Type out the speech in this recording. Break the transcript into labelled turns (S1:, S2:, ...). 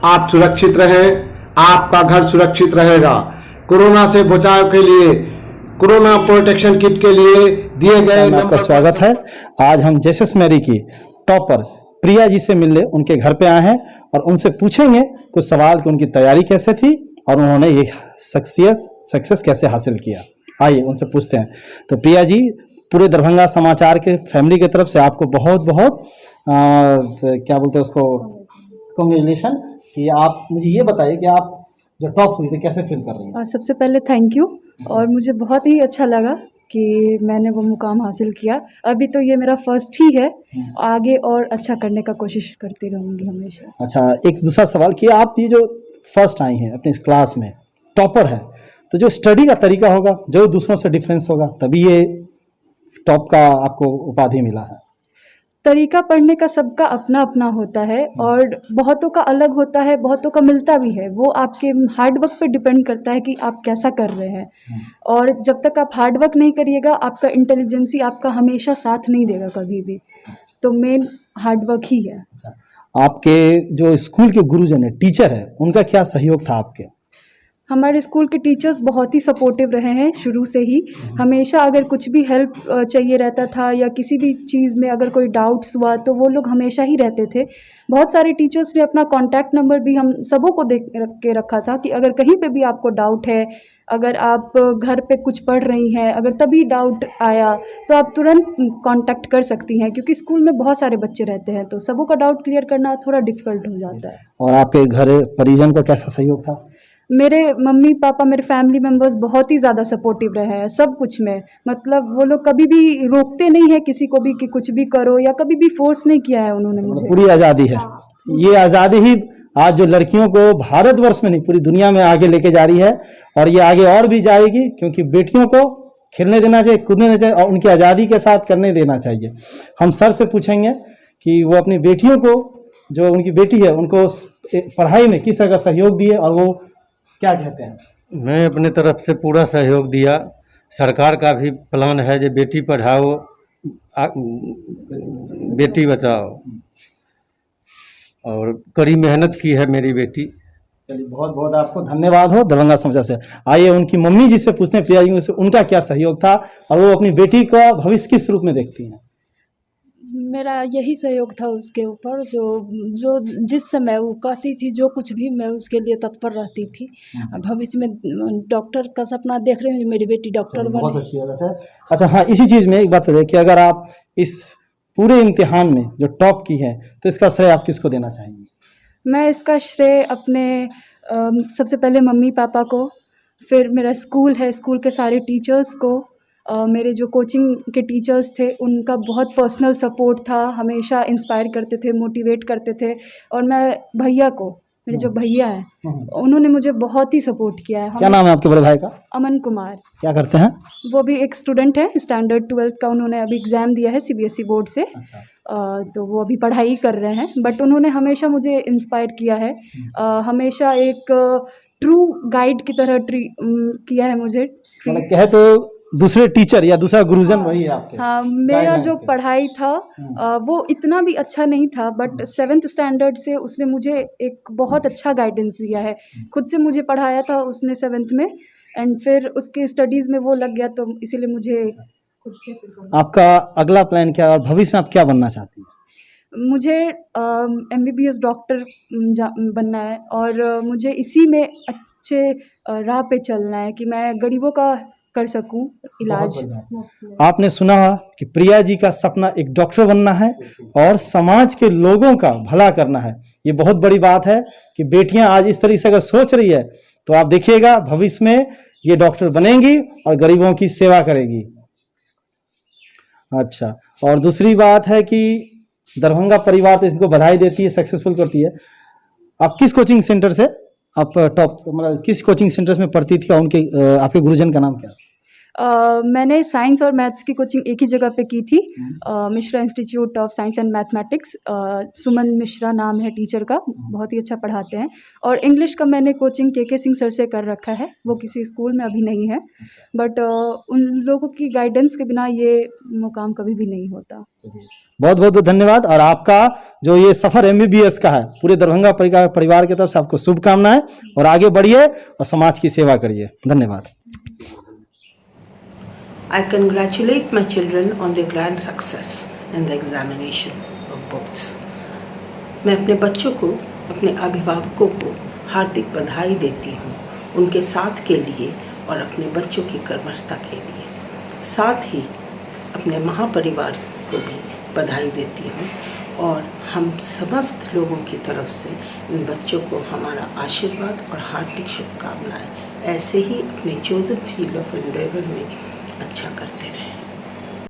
S1: आप सुरक्षित रहें, आपका घर सुरक्षित रहेगा। कोरोना से बचाव के लिए, कोरोना प्रोटेक्शन किट के लिए दिए गए
S2: में आपका स्वागत है। आज हम जेएसएस मैरी की टॉपर प्रिया जी से मिलने उनके घर पे आए हैं और उनसे पूछेंगे कुछ सवाल कि उनकी तैयारी कैसे थी और उन्होंने ये सक्सेस कैसे हासिल किया। आइए उनसे पूछते हैं। तो प्रिया जी, पूरे दरभंगा समाचार के फैमिली की तरफ से आपको बहुत बहुत क्या बोलते हैं उसको, कांग्रेचुलेशन कि आप मुझे ये बताइए कि आप जो टॉप हुई थी कैसे फील कर रही हैं।
S3: सबसे पहले थैंक यू, और मुझे बहुत ही अच्छा लगा कि मैंने वो मुकाम हासिल किया। अभी तो ये मेरा फर्स्ट ही है, आगे और अच्छा करने का कोशिश करती रहूँगी हमेशा।
S2: अच्छा, एक दूसरा सवाल कि आप ये जो फर्स्ट आई हैं अपनी इस क्लास में, टॉपर है, तो जो स्टडी का तरीका होगा जो दूसरों से डिफरेंस होगा तभी ये टॉप का आपको उपाधि मिला है।
S3: तरीका पढ़ने का सबका अपना अपना होता है और बहुतों का अलग होता है, बहुतों का मिलता भी है। वो आपके हार्ड वर्क पे डिपेंड करता है कि आप कैसा कर रहे हैं। और जब तक आप हार्ड वर्क नहीं करिएगा, आपका इंटेलिजेंसी आपका हमेशा साथ नहीं देगा कभी भी। तो मेन हार्ड वर्क ही है।
S2: आपके जो स्कूल के गुरुजन है, टीचर है, उनका क्या सहयोग था आपके?
S3: हमारे स्कूल के टीचर्स बहुत ही सपोर्टिव रहे हैं शुरू से ही। हमेशा अगर कुछ भी हेल्प चाहिए रहता था या किसी भी चीज़ में अगर कोई डाउट्स हुआ तो वो लोग हमेशा ही रहते थे। बहुत सारे टीचर्स ने अपना कॉन्टैक्ट नंबर भी हम सबों को दे के रखा था कि अगर कहीं पे भी आपको डाउट है, अगर आप घर पे कुछ पढ़ रही हैं, अगर तभी डाउट आया तो आप तुरंत कांटेक्ट कर सकती हैं, क्योंकि स्कूल में बहुत सारे बच्चे रहते हैं तो सबों का डाउट क्लियर करना थोड़ा डिफिकल्ट हो जाता है।
S2: और आपके घर परिजन का कैसा सहयोग था?
S3: मेरे मम्मी पापा, मेरे फैमिली मेम्बर्स बहुत ही ज़्यादा सपोर्टिव रहे हैं सब कुछ में। मतलब वो लोग कभी भी रोकते नहीं है किसी को भी कि कुछ भी करो, या कभी भी फोर्स नहीं किया है उन्होंने मुझे।
S2: पूरी आज़ादी है। ये आज़ादी ही आज जो लड़कियों को भारतवर्ष में नहीं पूरी दुनिया में आगे लेके जा रही है, और ये आगे और भी जाएगी, क्योंकि बेटियों को खेलने देना चाहिए, कूदने देना चाहिए और उनकी आज़ादी के साथ करने देना चाहिए। हम सर से पूछेंगे कि वो अपनी बेटियों को, जो उनकी बेटी है, उनको पढ़ाई में किस तरह का सहयोग दिए और वो क्या कहते हैं।
S4: मैं अपने तरफ से पूरा सहयोग दिया। सरकार का भी प्लान है जो बेटी पढ़ाओ बेटी बचाओ, और कड़ी मेहनत की है मेरी बेटी।
S2: चलिए, बहुत बहुत आपको धन्यवाद हो दरभंगा समाचार से। आइए उनकी मम्मी जी से पूछते हैं, प्रिया जी से, उनका क्या सहयोग था और वो अपनी बेटी का भविष्य किस रूप में देखती हैं।
S5: मेरा यही सहयोग था उसके ऊपर, जो जिस समय वो कहती थी जो कुछ भी, मैं उसके लिए तत्पर रहती थी। भविष्य में डॉक्टर का सपना देख रही हूँ, मेरी बेटी डॉक्टर बने।
S2: बहुत अच्छी बात है। अच्छा हाँ, इसी चीज़ में एक बात है कि अगर आप इस पूरे इम्तिहान में जो टॉप की है तो इसका श्रेय आप किसको देना चाहेंगे?
S3: मैं इसका श्रेय अपने सबसे पहले मम्मी पापा को, फिर मेरा स्कूल है, स्कूल के सारे टीचर्स को, मेरे जो कोचिंग के टीचर्स थे उनका बहुत पर्सनल सपोर्ट था, हमेशा इंस्पायर करते थे, मोटिवेट करते थे। और मैं भैया को, मेरे जो भैया हैं उन्होंने मुझे बहुत ही सपोर्ट किया है।
S2: क्या नाम है आपके बड़े भाई का?
S3: अमन कुमार।
S2: क्या करते हैं?
S3: वो भी एक स्टूडेंट है, स्टैंडर्ड 12th का उन्होंने अभी एग्ज़ाम दिया है सीबीएसई बोर्ड से।
S2: अच्छा।
S3: तो वो अभी पढ़ाई कर रहे हैं, बट उन्होंने हमेशा मुझे इंस्पायर किया है। हमेशा एक ट्रू गाइड की तरह किया है मुझे।
S2: मतलब कहे तो दूसरे टीचर या दूसरा गुरुजन वही है आपके?
S3: हाँ, मेरा जो पढ़ाई था वो इतना भी अच्छा नहीं था, बट 7th स्टैंडर्ड से उसने मुझे एक बहुत अच्छा गाइडेंस दिया है। खुद से मुझे पढ़ाया था उसने 7th में, एंड फिर उसके स्टडीज़ में वो लग गया, तो इसीलिए मुझे खुद से।
S2: आपका अगला प्लान क्या है और भविष्य में आप क्या बनना चाहती हैं?
S3: मुझे MBBS डॉक्टर बनना है, और मुझे इसी में अच्छे राह पे चलना है कि मैं गरीबों का कर सकूं इलाज।
S2: आपने सुना कि प्रिया जी का सपना एक डॉक्टर बनना है और समाज के लोगों का भला करना है। ये बहुत बड़ी बात है कि बेटियां आज इस तरीके से अगर सोच रही है तो आप देखिएगा भविष्य में ये डॉक्टर बनेंगी और गरीबों की सेवा करेगी। अच्छा, और दूसरी बात है कि दरभंगा परिवार तो इसको बधाई देती है, सक्सेसफुल करती है। आप किस कोचिंग सेंटर से आप टॉप, मतलब किस कोचिंग सेंटर में पढ़ती थी और उनके आपके गुरुजन का नाम क्या?
S3: मैंने साइंस और मैथ्स की कोचिंग एक ही जगह पे की थी, Mishra institute of science and mathematics. Suman Mishra नाम है टीचर का, बहुत ही अच्छा पढ़ाते हैं। और इंग्लिश का मैंने कोचिंग के सिंह सर से कर रखा है, वो किसी स्कूल में अभी नहीं है, बट उन लोगों की गाइडेंस के बिना ये मुकाम कभी भी नहीं होता।
S2: बहुत बहुत धन्यवाद। और आपका जो ये सफर MBBS का है, पूरे दरभंगा परिवार की तरफ से आपको शुभकामनाएं, और आगे बढ़िए और समाज की सेवा करिए। धन्यवाद।
S6: I congratulate my children on their grand success in the examination of boards. मैं अपने बच्चों को, अपने अभिभावकों को हार्दिक बधाई देती हूँ उनके साथ के लिए और अपने बच्चों की कर्मठता के लिए। साथ ही अपने महापरिवार को भी बधाई देती हूँ और हम समस्त लोगों की तरफ से इन बच्चों को हमारा आशीर्वाद और हार्दिक शुभकामनाएं। ऐसे ही अपने चोजन फील्ड ऑफ एंडेवर में अच्छा करते रहें।